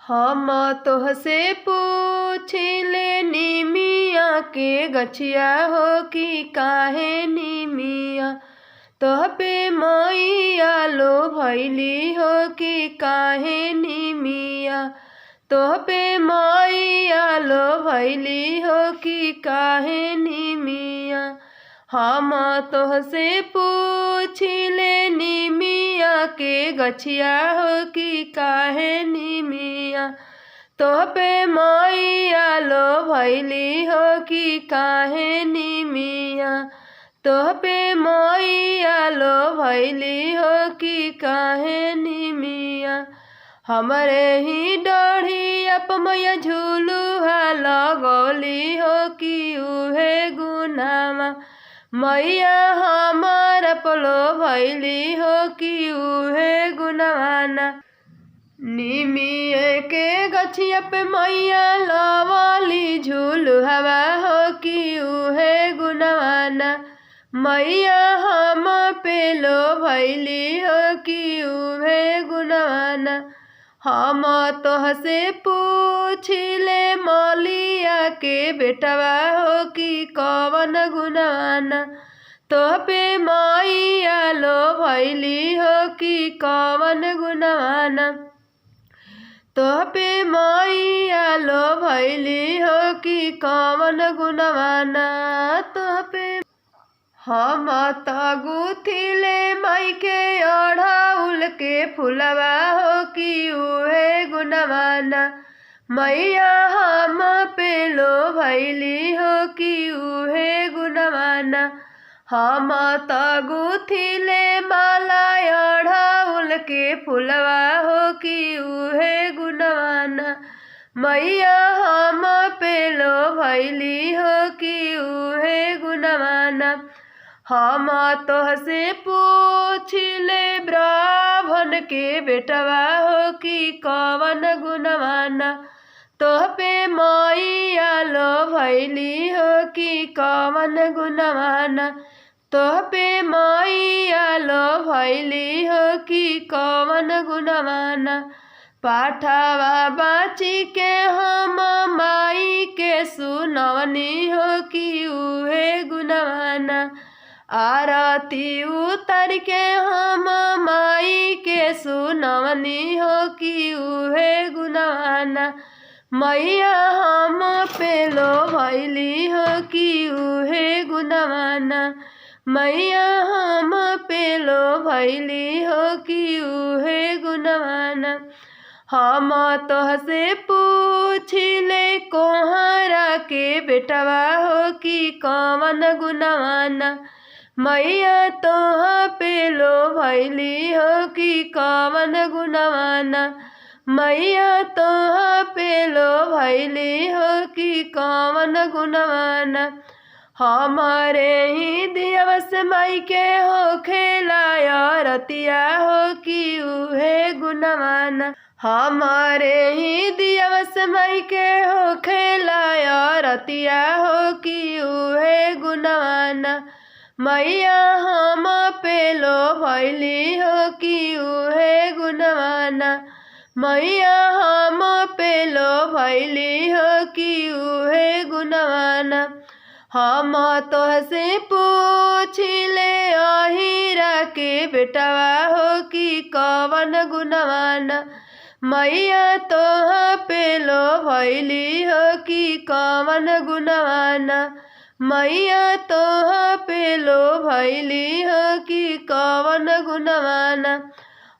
हम तोहसे पूछिले निमिया के गछिया हो कि काहे निमिया तोह पे मैया लो भैली हो कि काहे निमिया तोह पे मैया लो भैली हो कि काहे निमिया। हम तोहसे पूछिले निमिया के गछिया हो कि काहे निमिया तोह पे मैया लो भैली हो कि काहे निमिया तोह पे मैया लो भैली हो कि काहे निमिया। हमरे ही डढ़िया प मैया झूलुहा लगौली हो कि उहे गुनामा मैया हमार पलो भैली हो कि उहे गुनवाना। निमिये के गछिया पे मैया लवली झूलुहवा हो कि उहे गुनवाना मैया हम पे लो भैली हो कि उहे गुनवाना। हम तोहसे पूछिले मलिया के बेटवा हो कि कवन गुनवाना तोह पे मैया लो भैली हो कि कवन गुनवाना तोह पे मैया लो भैली हो कि कवन गुनवाना तोह पे। हम त गुथिले माई के अढ़ाउल के फुलवा हो कि उहे गुनवाना मैया हम पे लो भैली हो कि उहे गुनवाना। हम त गुथिले माला अढ़ाउल के फुलवा हो कि उहे गुनवाना मैया हम पे लो भैली हो कि उहे गुनवाना। हम तोहसे पूछिले ब्राह्मण के बेटवा हो कि कवन गुनवाना तोह पे मैया लो भैली हो कि कवन गुनवाना तोह पे मैया लो भैली हो कि कवन गुनवाना। पाठवा बाची के हम माई के सुनवनी हो कि उहे गुनवाना आरती उतर के हम माई के सुनवनी हो कि उहे गुनवाना मैया हम पे लो भैली हो कि उहे गुनवाना मैया हम पे लो भैली हो कि उहे गुनवाना। हम तोहसे पूछिले कोहरा के बेटवा हो कि कवन गुनवाना मैया तोह पे लो भैली हो कि कवन गुनवाना मैया तोह पे लो भैली हो कि कवन गुनवाना। हमारे ही दिवस माई के हो खेलाया रतिया हो कि उहे गुनवाना हमारे ही दिवस माई के हो खेलाया रतिया हो कि उहे गुनवाना मैया हम पे लो भैली हो कि उहे गुनवाना मैया हम पे लो भैली हो कि उहे गुनवाना। हम तोहसे पूछिले अहिरा के बेटवा हो कि कवन गुनवाना मैया तोह पे लो भैली हो कि कवन गुनवाना मैया तोह पे लो भैली हो कि कवन गुनवाना।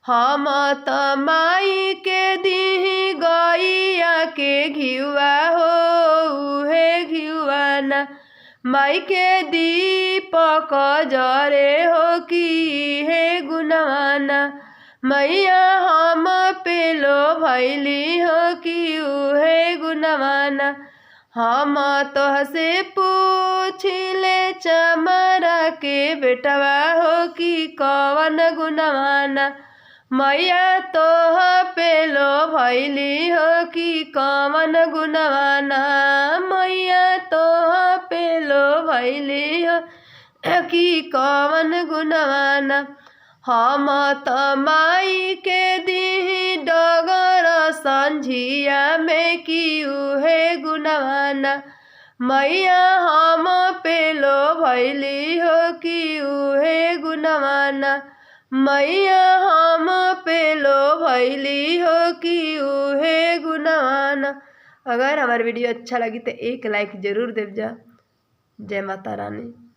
हम त माई के दीही गैया के घिउआ हो उहे घिउआना माई के दीपक जरे हो कि हे गुनवाना मैया हम पे लो भैली हो कि उहे गुनवाना। हम तोहसे पूछिले चमरा के बेटवा हो कि कवन गुनवाना मैया तोह पे लो भैली हो कि कवन गुनवाना मैया तोह पे लो भैली हो कि कवन गुनवाना। हम त माई के दिही डगर संझिया में कि उहे गुनवाना मैया हम पेलो भैली हो कि उहे गुनवाना मैया हम पेलो भैली हो कि उहे गुनवाना। अगर हमारी वीडियो अच्छा लगी तो एक लाइक ज़रूर देव जा। जय माता रानी।